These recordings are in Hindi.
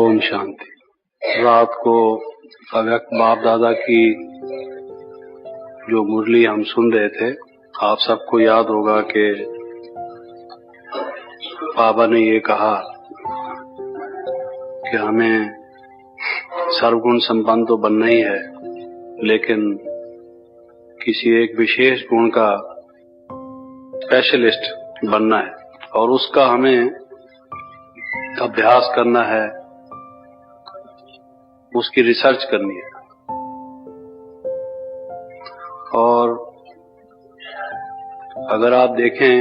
ओम शांति। रात को अव्यक्त बाप दादा की जो मुरली हम सुन रहे थे, आप सबको याद होगा कि बाबा ने ये कहा कि हमें सर्वगुण संपन्न तो बनना ही है, लेकिन किसी एक विशेष गुण का स्पेशलिस्ट बनना है और उसका हमें अभ्यास करना है, उसकी रिसर्च करनी है। और अगर आप देखें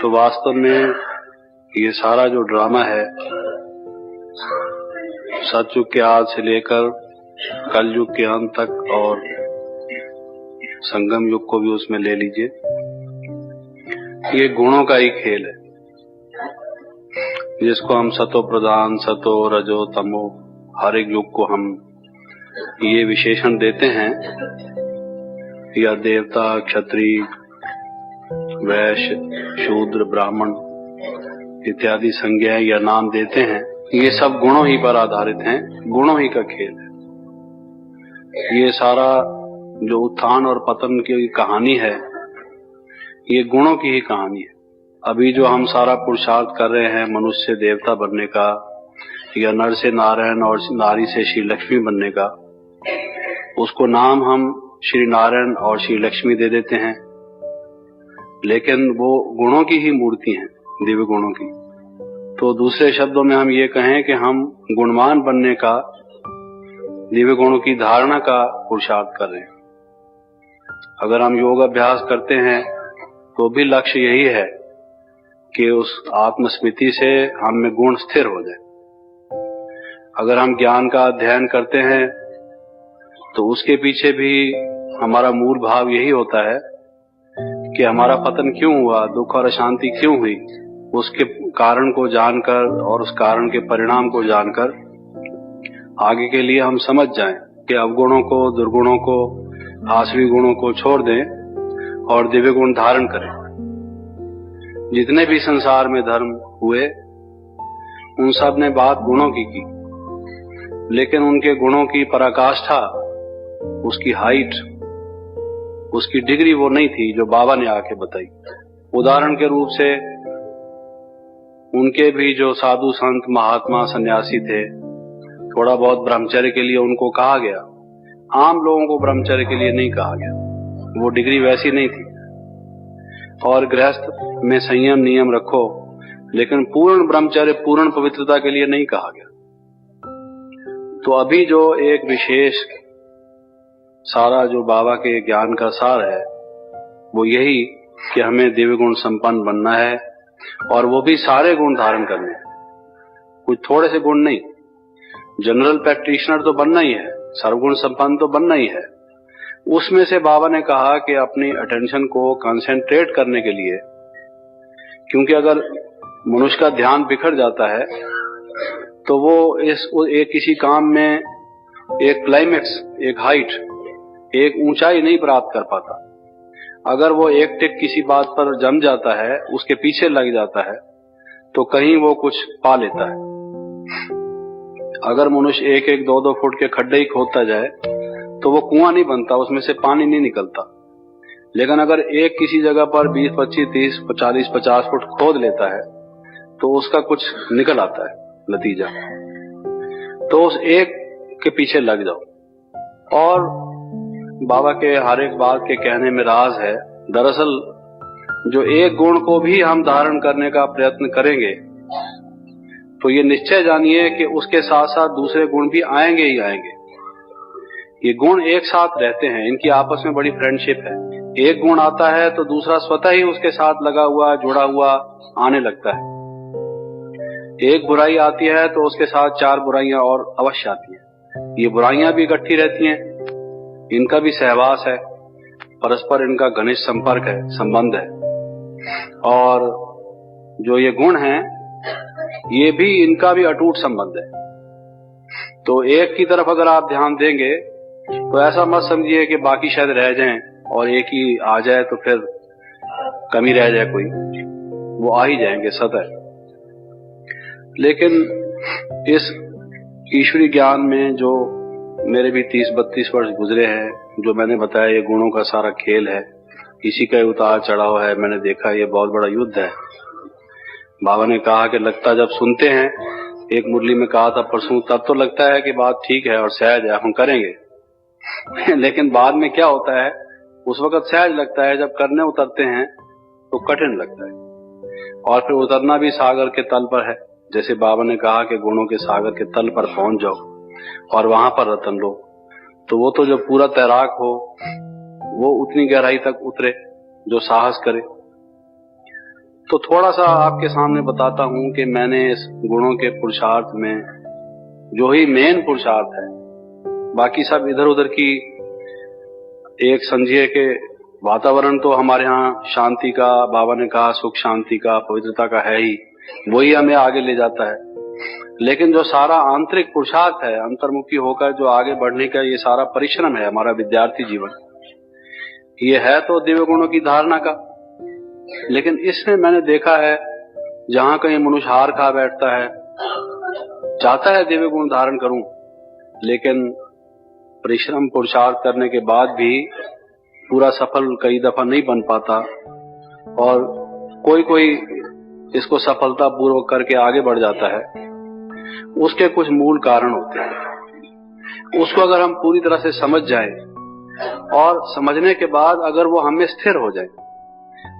तो वास्तव में ये सारा जो ड्रामा है, सतयुग के आदि से लेकर कलयुग के अंत तक और संगम युग को भी उसमें ले लीजिए, ये गुणों का ही खेल है, जिसको हम सतो प्रधान, सतो रजो तमो, हर एक युग को हम ये विशेषण देते हैं, या देवता, क्षत्रिय, वैश्य, शूद्र, ब्राह्मण इत्यादि संज्ञाएं या नाम देते हैं। ये सब गुणों ही पर आधारित हैं, गुणों ही का खेल है। ये सारा जो उत्थान और पतन की कहानी है, ये गुणों की ही कहानी है। अभी जो हम सारा पुरुषार्थ कर रहे हैं मनुष्य से देवता बनने का, या नर से नारायण और नारी से श्री लक्ष्मी बनने का, उसको नाम हम श्री नारायण और श्री लक्ष्मी दे देते हैं, लेकिन वो गुणों की ही मूर्ति हैं, दिव्य गुणों की। तो दूसरे शब्दों में हम ये कहें कि हम गुणवान बनने का, दिव्य गुणों की धारणा का पुरुषार्थ कर रहे हैं। अगर हम योग अभ्यास करते हैं तो भी लक्ष्य यही है कि उस आत्मस्मृति से हम में गुण स्थिर हो जाए। अगर हम ज्ञान का अध्ययन करते हैं तो उसके पीछे भी हमारा मूल भाव यही होता है कि हमारा पतन क्यों हुआ, दुख और अशांति क्यों हुई, उसके कारण को जानकर और उस कारण के परिणाम को जानकर आगे के लिए हम समझ जाएं कि अवगुणों को, दुर्गुणों को, आसुरी गुणों को छोड़ दें और दिव्य गुण धारण करें। जितने भी संसार में धर्म हुए, उन सब ने बात गुणों की, लेकिन उनके गुणों की पराकाष्ठा, उसकी हाइट, उसकी डिग्री वो नहीं थी जो बाबा ने आके बताई। उदाहरण के रूप से उनके भी जो साधु संत महात्मा सन्यासी थे, थोड़ा बहुत ब्रह्मचर्य के लिए उनको कहा गया, आम लोगों को ब्रह्मचर्य के लिए नहीं कहा गया, वो डिग्री वैसी नहीं थी। और गृहस्थ में संयम नियम रखो, लेकिन पूर्ण ब्रह्मचर्य, पूर्ण पवित्रता के लिए नहीं कहा गया। तो अभी जो एक विशेष सारा जो बाबा के ज्ञान का सार है, वो यही कि हमें दिव्य गुण संपन्न बनना है, और वो भी सारे गुण धारण करने हैं, कुछ थोड़े से गुण नहीं। जनरल प्रैक्टिशनर तो बनना ही है, सर्वगुण संपन्न तो बनना ही है। उसमें से बाबा ने कहा कि अपनी अटेंशन को कंसंट्रेट करने के लिए, क्योंकि अगर मनुष्य का ध्यान बिखर जाता है तो वो एक किसी काम में एक क्लाइमेक्स, एक हाइट, एक ऊंचाई नहीं प्राप्त कर पाता। अगर वो एक टिक किसी बात पर जम जाता है, उसके पीछे लग जाता है, तो कहीं वो कुछ पा लेता है। अगर मनुष्य एक एक 2-2 फुट के खड्डे ही खोदता जाए तो वो कुआं नहीं बनता, उसमें से पानी नहीं निकलता। लेकिन अगर एक किसी जगह पर 20, 25, 30, 40, 50 फुट खोद लेता है तो उसका कुछ निकल आता है नतीजा। तो उस एक के पीछे लग जाओ। और बाबा के हर एक बात के कहने में राज है। दरअसल जो एक गुण को भी हम धारण करने का प्रयत्न करेंगे, तो ये निश्चय जानिए कि उसके साथ साथ दूसरे गुण भी आएंगे ही आएंगे। ये गुण एक साथ रहते हैं, इनकी आपस में बड़ी फ्रेंडशिप है। एक गुण आता है तो दूसरा स्वतः ही उसके साथ लगा हुआ, जुड़ा हुआ आने लगता है। एक बुराई आती है तो उसके साथ 4 बुराइयां और अवश्य आती हैं। ये बुराइयां भी इकट्ठी रहती हैं, इनका भी सहवास है, परस्पर इनका घनिष्ठ संपर्क है, संबंध है। और जो ये गुण हैं, ये भी, इनका भी अटूट संबंध है। तो एक की तरफ अगर आप ध्यान देंगे तो ऐसा मत समझिए कि बाकी शायद रह जाएं और एक ही आ जाए तो फिर कमी रह जाए कोई, वो आ ही जाएंगे सदैव। लेकिन इस ईश्वरी ज्ञान में जो मेरे भी 30-32 वर्ष गुजरे हैं, जो मैंने बताया ये गुणों का सारा खेल है, किसी का उतार चढ़ाव है, मैंने देखा ये बहुत बड़ा युद्ध है। बाबा ने कहा कि लगता जब सुनते हैं, एक मुरली में कहा था परसों, तब तो लगता है कि बात ठीक है और सहज है, हम करेंगे लेकिन बाद में क्या होता है, उस वक्त सहज लगता है, जब करने उतरते हैं तो कठिन लगता है। और फिर उतरना भी सागर के तल पर है, जैसे बाबा ने कहा कि गुणों के सागर के तल पर पहुंच जाओ और वहां पर रतन लो। तो वो तो जो पूरा तैराक हो वो उतनी गहराई तक उतरे जो साहस करे। तो थोड़ा सा आपके सामने बताता हूं कि मैंने इस गुणों के पुरुषार्थ में जो ही मेन पुरुषार्थ है, बाकी सब इधर उधर की, एक समझिए कि वातावरण तो हमारे यहाँ शांति का, बाबा ने कहा सुख शांति का, पवित्रता का है ही, वही हमें आगे ले जाता है। लेकिन जो सारा आंतरिक पुरुषार्थ है, अंतर्मुखी होकर जो आगे बढ़ने का ये सारा परिश्रम है, हमारा विद्यार्थी जीवन, ये है तो दिव्य गुणों की धारणा का। लेकिन इसमें मैंने देखा है, जहां कहीं मनुष्य हार खा बैठता है, चाहता है दिव्य गुण धारण करूं, लेकिन परिश्रम पुरुषार्थ करने के बाद भी पूरा सफल कई दफा नहीं बन पाता, और कोई इसको सफलता पूर्वक करके आगे बढ़ जाता है। उसके कुछ मूल कारण होते हैं। उसको अगर हम पूरी तरह से समझ जाएं और समझने के बाद अगर वो हमें स्थिर हो जाए,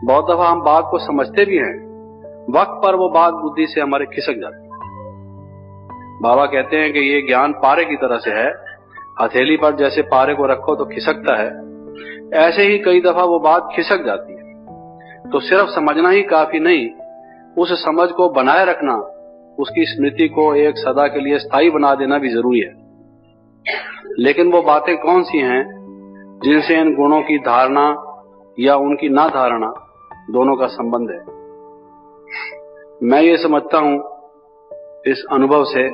बहुत दफा हम बात को समझते भी हैं, वक्त पर वो बात बुद्धि से हमारे खिसक जाती है। बाबा कहते हैं कि ये ज्ञान पारे की तरह से है, हथेली पर जैसे पारे को रखो तो खिसकता है, ऐसे ही कई दफा वो बात खिसक जाती है। तो सिर्फ समझना ही काफी नहीं, उस समझ को बनाए रखना, उसकी स्मृति को एक सदा के लिए स्थायी बना देना भी जरूरी है। लेकिन वो बातें कौन सी हैं जिनसे इन गुणों की धारणा या उनकी ना धारणा दोनों का संबंध है? मैं ये समझता हूं इस अनुभव से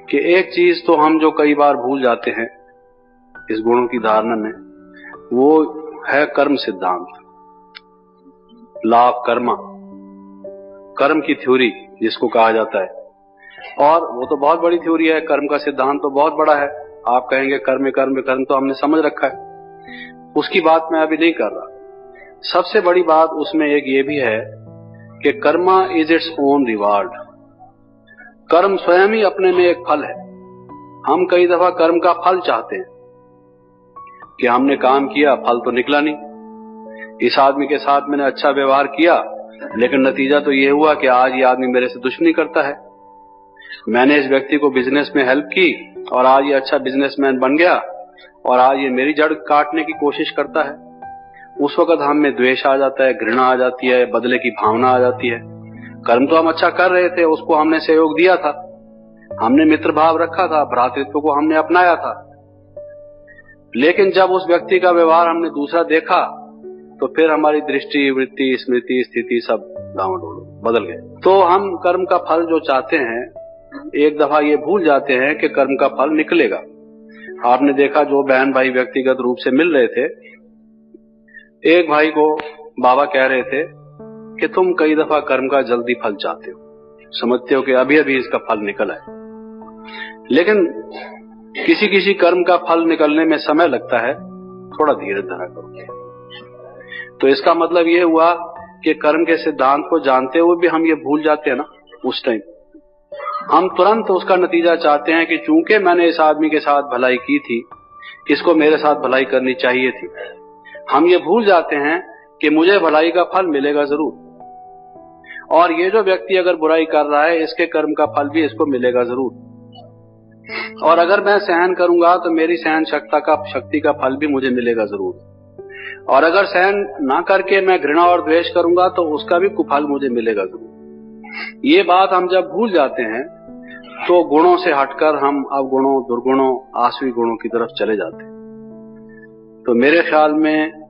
कि एक चीज तो हम जो कई बार भूल जाते हैं इस गुणों की धारणा में, वो है कर्म सिद्धांत, लॉ ऑफ कर्मा, कर्म की थ्योरी जिसको कहा जाता है। और वो तो बहुत बड़ी थ्योरी है, कर्म का सिद्धांत तो बहुत बड़ा है। आप कहेंगे कर्म कर्म कर्म तो हमने समझ रखा है, उसकी बात मैं अभी नहीं कर रहा। सबसे बड़ी बात उसमें एक ये भी है कि Karma is its own reward. कर्म स्वयं ही अपने में एक फल है। हम कई दफा कर्म का फल चाहते हैं कि हमने काम किया, फल तो निकला नहीं। इस आदमी के साथ मैंने अच्छा व्यवहार किया, लेकिन नतीजा तो ये हुआ कि आज ये आदमी मेरे से दुश्मनी करता है। मैंने इस व्यक्ति को बिजनेस में हेल्प की और आज ये अच्छा बिजनेसमैन बन गया और आज ये मेरी जड़ काटने की कोशिश करता है। उस वक्त हम में द्वेष आ जाता है, घृणा आ जाती है, बदले की भावना आ जाती है। कर्म तो हम अच्छा कर रहे थे, उसको हमने सहयोग दिया था, हमने मित्र भाव रखा था, भ्रातृत्व को हमने अपनाया था, लेकिन जब उस व्यक्ति का व्यवहार हमने दूसरा देखा तो फिर हमारी दृष्टि, वृत्ति, स्मृति, स्थिति सब डामाडोल बदल गए। तो हम कर्म का फल जो चाहते हैं, एक दफा ये भूल जाते हैं कि कर्म का फल निकलेगा। आपने देखा जो बहन भाई व्यक्तिगत रूप से मिल रहे थे, एक भाई को बाबा कह रहे थे कि तुम कई दफा कर्म का जल्दी फल चाहते हो, समझते हो कि अभी अभी इसका फल निकल आए, लेकिन किसी किसी कर्म का फल निकलने में समय लगता है, थोड़ा धीरे धरा करो। तो इसका मतलब ये हुआ कि कर्म के सिद्धांत को जानते हुए भी हम ये भूल जाते हैं ना, उस टाइम हम तुरंत उसका नतीजा चाहते हैं कि चूंकि मैंने इस आदमी के साथ भलाई की थी, इसको मेरे साथ भलाई करनी चाहिए थी। हम ये भूल जाते हैं कि मुझे भलाई का फल मिलेगा जरूर, और ये जो व्यक्ति अगर बुराई कर रहा है, इसके कर्म का फल भी इसको मिलेगा जरूर। और अगर मैं सहन करूंगा तो मेरी सहन शक्ति का फल भी मुझे मिलेगा जरूर, और अगर सहन ना करके मैं घृणा और द्वेष करूंगा तो उसका भी कुफल मुझे मिलेगा जरूर। ये बात हम जब भूल जाते हैं तो गुणों से हटकर हम अवगुणों, दुर्गुणों, आसवी गुणों की तरफ चले जाते हैं। तो मेरे ख्याल में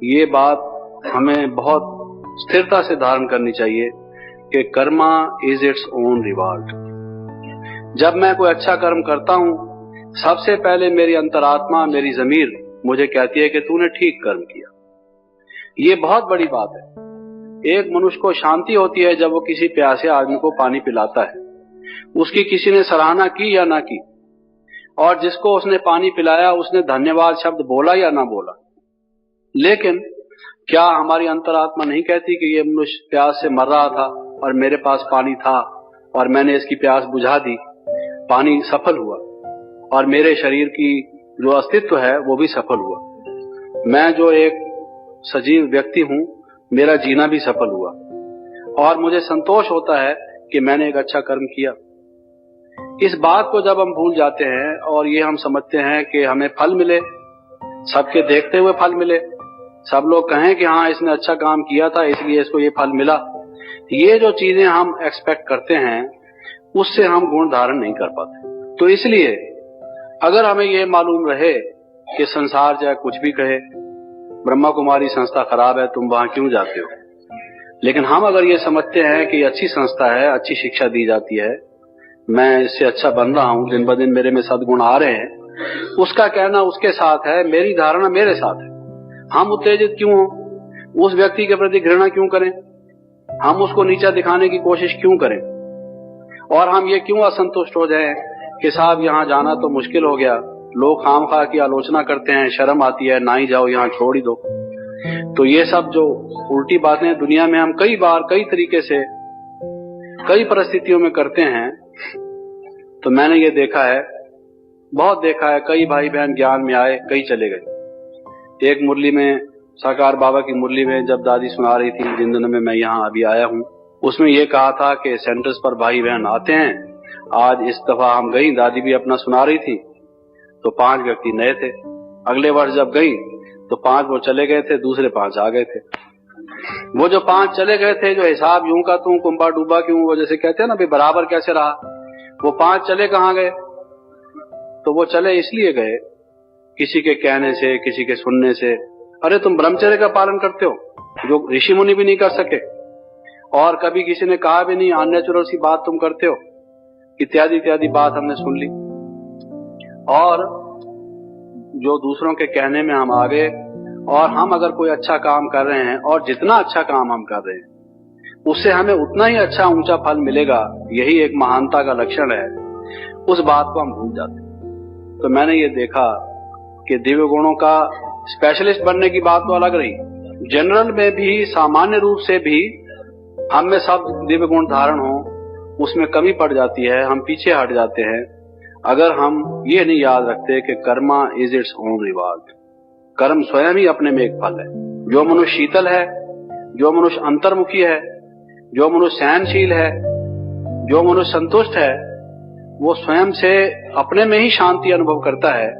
ये बात हमें बहुत स्थिरता से धारण करनी चाहिए कि Karma is its own reward. जब मैं कोई अच्छा कर्म करता हूं, सबसे पहले मेरी अंतरात्मा, मेरी ज़मीर मुझे कहती है कि तूने ठीक कर्म किया। ये बहुत बड़ी बात है। एक मनुष्य को शांति होती है जब वो किसी प्यासे आदमी को पानी पिलाता है, उसकी किसी ने सराहना की या ना की, और जिसको उसने पानी पिलाया उसने धन्यवाद शब्द बोला या ना बोला, लेकिन क्या हमारी अंतरात्मा नहीं कहती कि ये मनुष्य प्यास से मर रहा था और मेरे पास पानी था और मैंने इसकी प्यास बुझा दी, पानी सफल हुआ और मेरे शरीर की जो अस्तित्व है वो भी सफल हुआ, मैं जो एक सजीव व्यक्ति हूं मेरा जीना भी सफल हुआ और मुझे संतोष होता है कि मैंने एक अच्छा कर्म किया। इस बात को जब हम भूल जाते हैं और ये हम समझते हैं कि हमें फल मिले, सबके देखते हुए फल मिले, सब लोग कहें कि हाँ इसने अच्छा काम किया था इसलिए इसको ये फल मिला, ये जो चीजें हम एक्सपेक्ट करते हैं उससे हम गुण धारण नहीं कर पाते। तो इसलिए अगर हमें ये मालूम रहे कि संसार चाहे कुछ भी कहे, ब्रह्मा कुमारी संस्था खराब है तुम वहां क्यों जाते हो, लेकिन हम अगर ये समझते हैं कि अच्छी संस्था है, अच्छी शिक्षा दी जाती है, मैं इससे अच्छा बन रहा हूं, दिन ब दिन मेरे में सद्गुण आ रहे हैं, उसका कहना उसके साथ है, मेरी धारणा मेरे साथ है, हम उत्तेजित क्यों हो, उस व्यक्ति के प्रति घृणा क्यों करें, हम उसको नीचा दिखाने की कोशिश क्यों करें, और हम ये क्यों असंतुष्ट हो जाएं कि साहब यहाँ जाना तो मुश्किल हो गया, लोग खामखा की आलोचना करते हैं, शर्म आती है, ना ही जाओ यहाँ छोड़ ही दो। तो ये सब जो उल्टी बातें दुनिया में हम कई बार कई तरीके से कई परिस्थितियों में करते हैं, तो मैंने ये देखा है, बहुत देखा है, कई भाई बहन ज्ञान में आए, कई चले गए। एक मुरली में, साकार बाबा की मुरली में जब दादी सुना रही थी, जिन दिनों में मैं यहाँ अभी आया हूँ, उसमें ये कहा था कि सेंटर्स पर भाई बहन आते हैं। आज इस दफा हम गई, दादी भी अपना सुना रही थी, तो 5 व्यक्ति नए थे। अगले वर्ष जब गई तो 5 वो चले गए थे, दूसरे 5 आ गए थे। वो जो 5 चले गए थे, जो हिसाब यूं का तू कुंभा डूबा क्यों, वो जैसे कहते हैं ना भी बराबर कैसे रहा, वो 5 चले कहाँ गए, तो वो चले इसलिए गए किसी के कहने से, किसी के सुनने से, अरे तुम ब्रह्मचर्य का पालन करते हो जो ऋषि मुनि भी नहीं कर सके, और कभी किसी ने कहा भी नहीं, अननेचुरल सी बात तुम करते हो, इत्यादि इत्यादि बात हमने सुन ली। और जो दूसरों के कहने में हम आ गए, और हम अगर कोई अच्छा काम कर रहे हैं और जितना अच्छा काम हम कर रहे हैं उससे हमें उतना ही अच्छा ऊंचा फल मिलेगा, यही एक महानता का लक्षण है, उस बात को हम भूल जाते हैं। तो मैंने ये देखा कि दिव्य गुणों का स्पेशलिस्ट बनने की बात तो अलग रही, जनरल में भी, सामान्य रूप से भी हम में सब दिव्य गुण धारण हो, उसमें कमी पड़ जाती है, हम पीछे हट जाते हैं अगर हम ये नहीं याद रखते कि Karma is its own reward, कर्म स्वयं ही अपने में एक फल है। जो मनुष्य शीतल है, जो मनुष्य अंतर्मुखी है, जो मनुष्य सहनशील है, जो मनुष्य संतुष्ट है, वो स्वयं से अपने में ही शांति अनुभव करता है,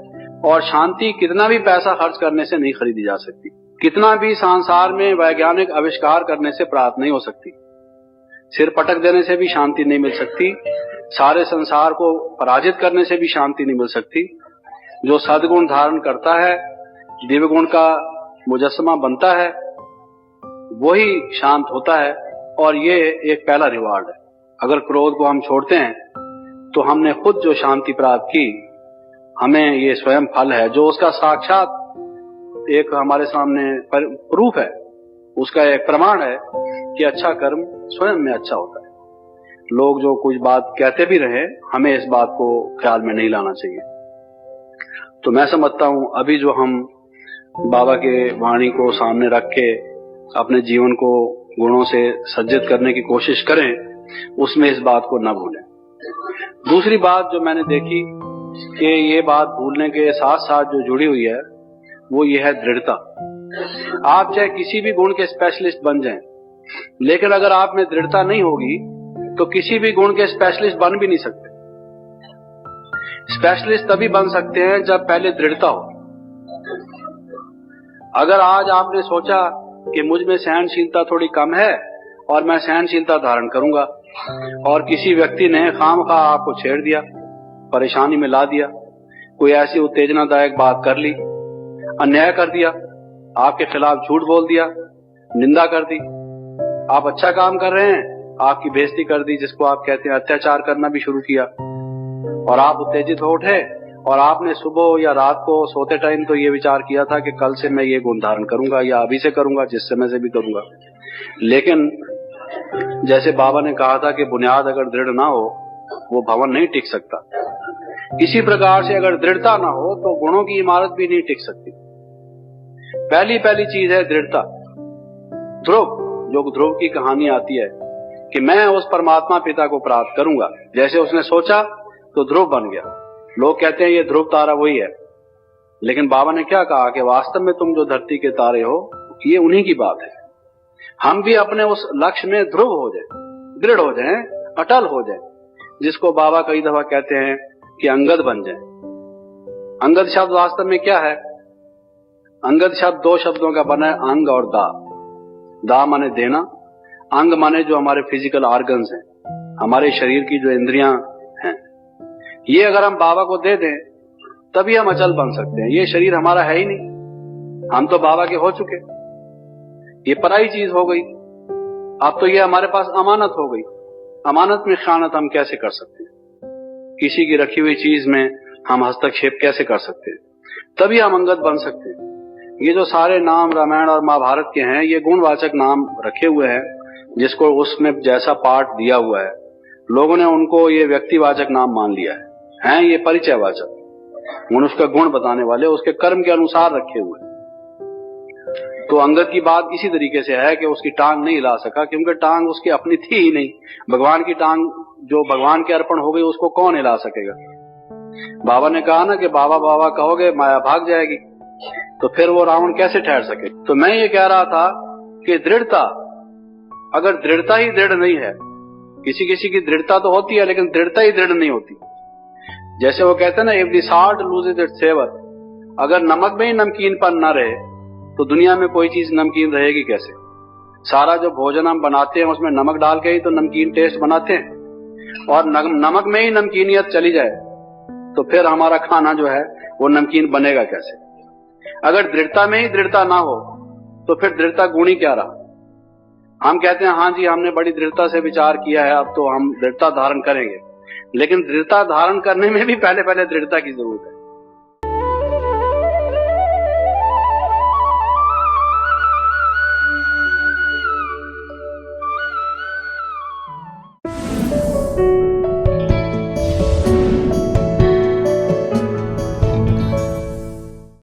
और शांति कितना भी पैसा खर्च करने से नहीं खरीदी जा सकती, कितना भी संसार में वैज्ञानिक आविष्कार करने से प्राप्त नहीं हो सकती, सिर पटक देने से भी शांति नहीं मिल सकती, सारे संसार को पराजित करने से भी शांति नहीं मिल सकती। जो सद्गुण धारण करता है, दिव्य गुण का मुजस्समा बनता है, वही शांत होता है, और ये एक पहला रिवार्ड है। अगर क्रोध को हम छोड़ते हैं तो हमने खुद जो शांति प्राप्त की, हमें ये स्वयं फल है, जो उसका साक्षात एक हमारे सामने प्रूफ है, उसका एक प्रमाण है कि अच्छा कर्म स्वयं में अच्छा होता है। लोग जो कुछ बात कहते भी रहे, हमें इस बात को ख्याल में नहीं लाना चाहिए। तो मैं समझता हूं अभी जो हम बाबा के वाणी को सामने रख के अपने जीवन को गुणों से सज्जित करने की कोशिश करें, उसमें इस बात को न भूलें। दूसरी बात जो मैंने देखी कि ये बात भूलने के साथ साथ जो जुड़ी हुई है, वो ये है दृढ़ता। आप चाहे किसी भी गुण के स्पेशलिस्ट बन जाएं, लेकिन अगर आप में दृढ़ता नहीं होगी तो किसी भी गुण के स्पेशलिस्ट बन भी नहीं सकते। स्पेशलिस्ट तभी बन सकते हैं जब पहले दृढ़ता हो। अगर आज आपने सोचा कि मुझ में सहनशीलता थोड़ी कम है और मैं सहनशीलता धारण करूंगा, और किसी व्यक्ति ने खामखा आपको छेड़ दिया, परेशानी में ला दिया, कोई ऐसी उत्तेजनादायक बात कर ली, अन्याय कर दिया, आपके खिलाफ झूठ बोल दिया, निंदा कर दी, आप अच्छा काम कर रहे हैं, आपकी बेइज्जती कर दी, जिसको आप कहते हैं अत्याचार करना भी शुरू किया, और आप उत्तेजित हो उठे, और आपने सुबह या रात को सोते टाइम तो ये विचार किया था कि कल से मैं ये गुण धारण करूंगा, या अभी से करूंगा, जिस समय से भी करूंगा। लेकिन जैसे बाबा ने कहा था कि बुनियाद अगर दृढ़ ना हो वो भवन नहीं टिक सकता। इसी प्रकार से अगर दृढ़ता ना हो तो गुणों की इमारत भी नहीं टिक सकती। पहली चीज है दृढ़ता। ध्रुव, जो ध्रुव की कहानी आती है कि मैं उस परमात्मा पिता को प्राप्त करूंगा, जैसे उसने सोचा तो ध्रुव बन गया। लोग कहते हैं ये ध्रुव तारा वही है, लेकिन बाबा ने क्या कहा कि वास्तव में तुम जो धरती के तारे हो ये उन्हीं की बात है। हम भी अपने उस लक्ष्य में ध्रुव हो जाए, दृढ़ हो जाए, अटल हो जाए, जिसको बाबा कई दफा कहते हैं कि अंगद बन जाए। अंगद शब्द वास्तव में क्या है? अंगद शब्द दो शब्दों का बना है, अंग और दा। दा माने देना, अंग माने जो हमारे फिजिकल ऑर्गन्स हैं, हमारे शरीर की जो इंद्रियां हैं, ये अगर हम बाबा को दे दें तभी हम अचल बन सकते हैं। ये शरीर हमारा है ही नहीं, हम तो बाबा के हो चुके, ये पराई चीज हो गई। अब तो ये हमारे पास अमानत हो गई। अमानत में खयानत हम कैसे कर सकते हैं? किसी की रखी हुई चीज में हम हस्तक्षेप कैसे कर सकते हैं? तभी हम अंगद बन सकते हैं। ये जो सारे नाम रामायण और महाभारत के हैं, ये गुणवाचक नाम रखे हुए हैं, जिसको उसमें जैसा पाठ दिया हुआ है, लोगों ने उनको ये व्यक्तिवाचक नाम मान लिया है ये परिचयवाचक। मनुष्य का गुण बताने वाले उसके कर्म के अनुसार रखे हुए। तो अंगद की बात इसी तरीके से है कि उसकी टांग नहीं हिला सका, क्योंकि टांग उसकी अपनी थी ही नहीं। भगवान की टांग जो भगवान के अर्पण हो गई, उसको कौन हिला सकेगा? बाबा ने कहा ना कि बाबा बाबा कहोगे माया भाग जाएगी, तो फिर वो रावण कैसे ठहर सके? तो मैं ये कह रहा था कि दृढ़ता, अगर दृढ़ता ही दृढ़ नहीं है, किसी किसी की दृढ़ता तो होती है लेकिन दृढ़ता ही दृढ़ नहीं होती। जैसे वो कहते हैं ना, if the salt loses its savour, अगर नमक में ही नमकीनपन न रहे तो दुनिया में कोई चीज नमकीन रहेगी कैसे? सारा जो भोजन हम बनाते हैं उसमें नमक डाल के ही तो नमकीन टेस्ट बनाते हैं, और नमक में ही नमकीनियत चली जाए तो फिर हमारा खाना जो है वो नमकीन बनेगा कैसे? अगर दृढ़ता में ही दृढ़ता ना हो तो फिर दृढ़ता गुणी क्या रहा? हम कहते हैं हाँ जी हमने बड़ी दृढ़ता से विचार किया है, अब तो हम दृढ़ता धारण करेंगे, लेकिन दृढ़ता धारण करने में भी पहले दृढ़ता की जरूरत है।